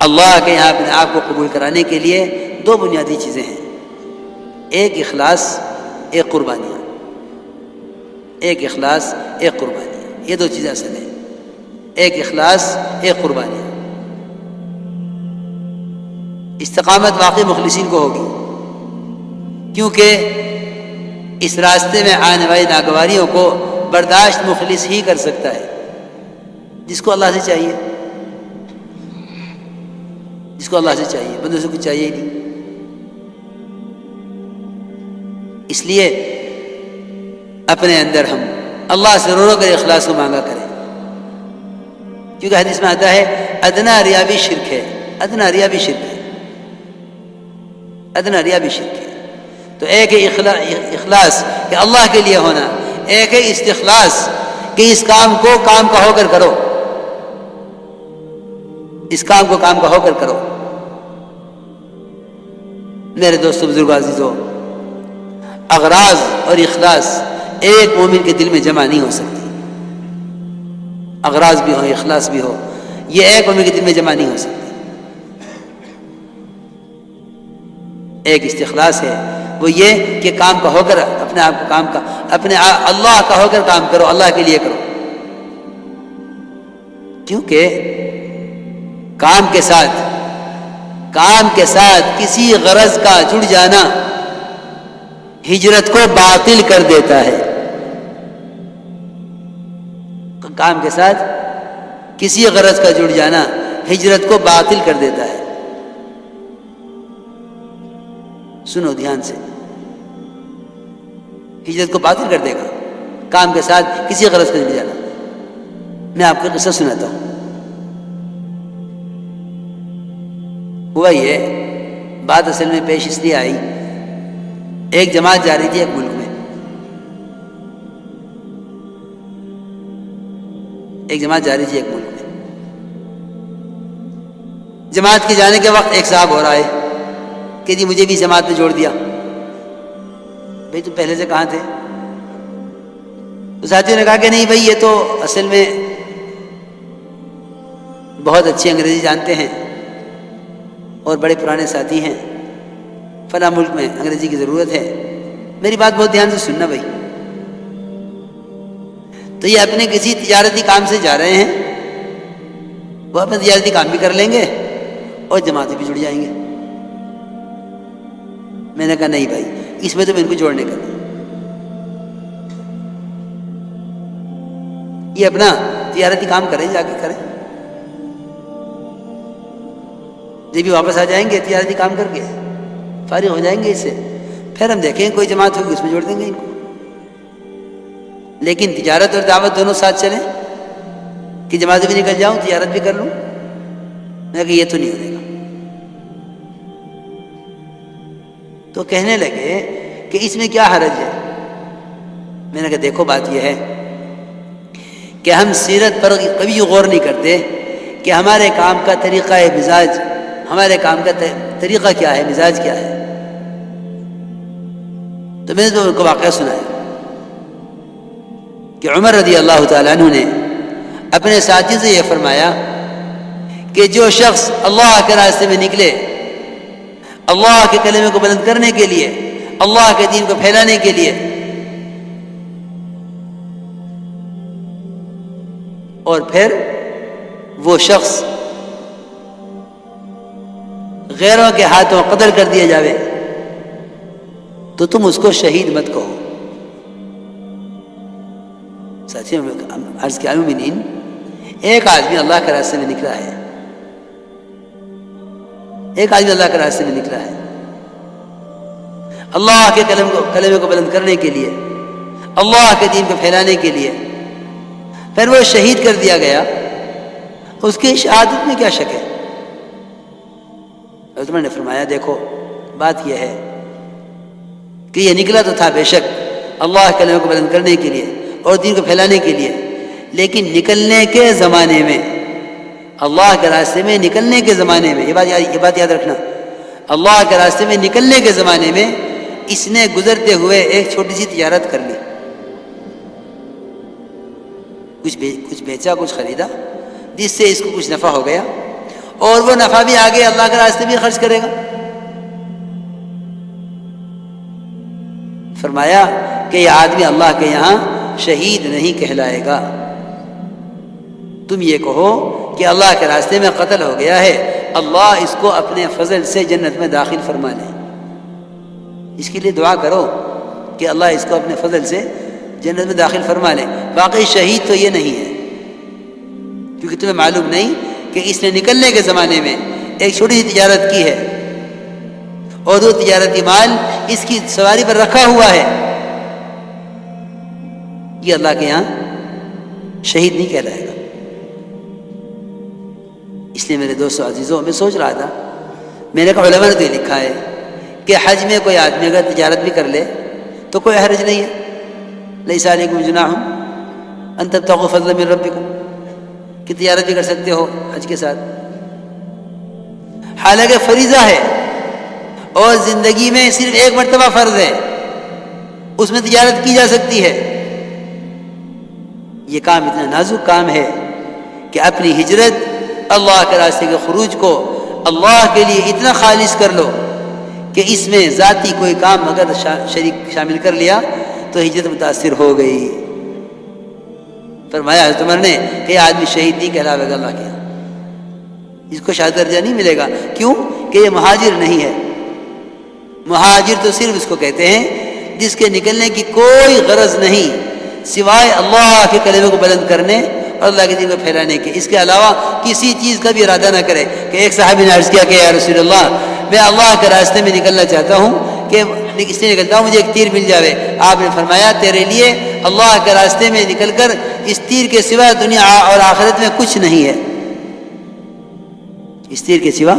اللہ کے یہاں اپنے آپ کو قبول کرانے کے لیے دو بنیادی چیزیں ہیں، ایک اخلاص، ایک قربانیاں۔ ایک اخلاص، ایک قربانیاں، یہ دو چیزیں اصل ہیں، ایک اخلاص، ایک قربانیاں۔ استقامت واقعی مخلصین کو ہوگی، کیونکہ اس راستے میں آنے والی ناگواریوں کو برداشت مخلص ہی کر سکتا ہے، جس کو اللہ سے چاہیے، جس کو اللہ سے چاہیے، بندوں سے کچھ چاہیے ہی نہیں۔ اس لیے اپنے اندر ہم اللہ سے رو رو کر اخلاص کو مانگا کریں، کیونکہ حدیث میں آتا ہے ادنا ریا بھی شرک ہے، ادنا ریا بھی شرک ہے، ادنا ریا بھی شرک ہے۔ تو ایک ہے اخلاص کہ اللہ کے لیے ہونا، ایک ہے استخلاص کہ اس کام کو کام کا ہو کر کرو، اس کام کو کام کا ہو کر کرو۔ میرے دوستو، بزرگوں، عزیزو، اغراض اور اخلاص ایک مومن کے دل میں جمع نہیں ہو سکتی، اغراض بھی ہو، اخلاص بھی ہو، یہ ایک مومن کے دل میں جمع نہیں ہو سکتی۔ ایک استخلاص ہے، وہ یہ کہ کام کا ہو کر اپنے آپ کو کام کا اپنے اللہ کا ہو کر کام کرو، اللہ کے لیے کرو، کیونکہ کام کے ساتھ کسی غرض کا جڑ جانا ہجرت کو باطل کر دیتا ہے۔ کام کے ساتھ کسی غرض کا جڑ جانا ہجرت کو باطل کر دیتا ہے۔ سنو دھیان سے، ہجرت کو باطل کر دے گا کام کے ساتھ کسی غرض کا جڑ جانا۔ میں آپ کو قصہ سناتا ہوں۔ ہوا یہ بات اصل میں پیش اس لیے آئی، ایک جماعت جا رہی تھی ایک ملک میں، ایک جماعت جا رہی تھی ایک ملک میں۔ جماعت کے جانے کے وقت ایک صاحب ہو رہا ہے کہ جی مجھے بھی جماعت میں جوڑ دیا۔ بھئی تم پہلے سے کہاں تھے؟ تو ساتھیوں نے کہا کہ نہیں بھئی، یہ تو اصل میں بہت اچھی انگریزی جانتے ہیں اور بڑے پرانے ساتھی ہیں، فلاں ملک میں انگریزی کی ضرورت ہے، میری بات بہت دھیان سے سننا بھائی۔ تو یہ اپنے کسی تجارتی کام سے جا رہے ہیں، وہ اپنا تجارتی کام بھی کر لیں گے اور جماعتیں بھی جڑ جائیں گے۔ میں نے کہا نہیں بھائی، اس میں تو میں ان کو جوڑنے کا نہیں، یہ اپنا تجارتی کام کریں، جا کے کریں، جب بھی واپس آ جائیں گے تجارتی کام کر کے فارغ ہو جائیں گے اس سے، پھر ہم دیکھیں کوئی جماعت ہوگی اس میں جوڑ دیں گے ان کو۔ لیکن تجارت اور دعوت دونوں ساتھ چلیں، کہ جماعت بھی نکل جاؤں تجارت بھی کر لوں، میں نے کہا یہ تو نہیں ہونے گا۔ تو کہنے لگے کہ اس میں کیا حرج ہے؟ میں نے کہا دیکھو بات یہ ہے کہ ہم سیرت پر کبھی غور نہیں کرتے کہ ہمارے کام کا طریقہ مزاج، ہمارے کام کا طریقہ کیا ہے، مزاج کیا ہے۔ تو میں نے تو ان کو واقعہ سنایا کہ عمر رضی اللہ تعالیٰ عنہ نے اپنے ساتھی سے یہ فرمایا کہ جو شخص اللہ کے راستے میں نکلے، اللہ کے کلمے کو بلند کرنے کے لیے، اللہ کے دین کو پھیلانے کے لیے، اور پھر وہ شخص غیروں کے ہاتھوں قتل کر دیا جاوے، تو تم اس کو شہید مت کہو۔ ساتھیوں، عرض کیا مومنین، ایک آدمی اللہ کے راستے میں نکلا ہے، ایک آدمی اللہ کے راستے میں نکلا ہے اللہ کے کلمے کو بلند کرنے کے لیے، اللہ کے دین کو پھیلانے کے لیے، پھر وہ شہید کر دیا گیا، اس کی شہادت میں کیا شک ہے؟ حضرت عمر نے فرمایا دیکھو بات یہ ہے کہ یہ نکلا تو تھا بے شک اللہ کے کلمے کو بلند کرنے کے لیے اور دین کو پھیلانے کے لیے، لیکن نکلنے کے زمانے میں، اللہ کے راستے میں نکلنے کے زمانے میں، یہ بات یاد رکھنا، اللہ کے راستے میں نکلنے کے زمانے میں اس نے گزرتے ہوئے ایک چھوٹی سی تجارت کر لی، کچھ بیچا، کچھ خریدا، جس سے اس کو کچھ نفع ہو گیا، اور وہ نفع بھی آگے اللہ کے راستے بھی خرچ کرے گا۔ فرمایا کہ یہ آدمی اللہ کے یہاں شہید نہیں کہلائے گا۔ تم یہ کہو کہ اللہ کے راستے میں قتل ہو گیا ہے، اللہ اس کو اپنے فضل سے جنت میں داخل فرما لے۔ اس کے لیے دعا کرو کہ اللہ اس کو اپنے فضل سے جنت میں داخل فرما لے۔ واقعی شہید تو یہ نہیں ہے، کیونکہ تمہیں معلوم نہیں کہ اس نے نکلنے کے زمانے میں ایک چھوٹی سی تجارت کی ہے اور وہ تجارتی مال اس کی سواری پر رکھا ہوا ہے، یہ اللہ کے یہاں شہید نہیں کہلائے گا۔ اس لیے میرے دوستو عزیزوں، میں سوچ رہا تھا، میں نے کہا علماء نے تو یہ لکھا ہے کہ حج میں کوئی آدمی اگر تجارت بھی کر لے تو کوئی حرج نہیں ہے، لیس علیکم جناح ان تبتغوا فضلا من ربکم، کہ تجارت بھی کر سکتے ہو حج کے ساتھ، حالانکہ فریضہ ہے اور زندگی میں صرف ایک مرتبہ فرض ہے، اس میں تجارت کی جا سکتی ہے۔ یہ کام اتنا نازک کام ہے کہ اپنی ہجرت، اللہ کے راستے کے خروج کو اللہ کے لیے اتنا خالص کر لو کہ اس میں ذاتی کوئی کام اگر شریک شامل کر لیا تو ہجرت متاثر ہو گئی۔ فرمایا حضرت عمر نے کہ یہ آدمی شہید نہیں کہلاوے گا اللہ کے یہاں، اس کو شہادت درجہ نہیں ملے گا۔ کیوں؟ کہ یہ مہاجر نہیں ہے۔ مہاجر تو صرف اس کو کہتے ہیں جس کے نکلنے کی کوئی غرض نہیں سوائے اللہ کے کلمے کو بلند کرنے اور اللہ کے دین کو پھیلانے کے، اس کے علاوہ کسی چیز کا بھی ارادہ نہ کرے۔ کہ ایک صحابی نے عرض کیا کہ یا رسول اللہ، میں اللہ کے راستے میں نکلنا چاہتا ہوں کہ اس لیے نکلتا ہوں مجھے ایک تیر مل جاوے۔ آپ نے فرمایا تیرے لیے اللہ کے راستے میں نکل کر اس تیر کے سوا دنیا اور آخرت میں کچھ نہیں ہے، اس تیر کے سوا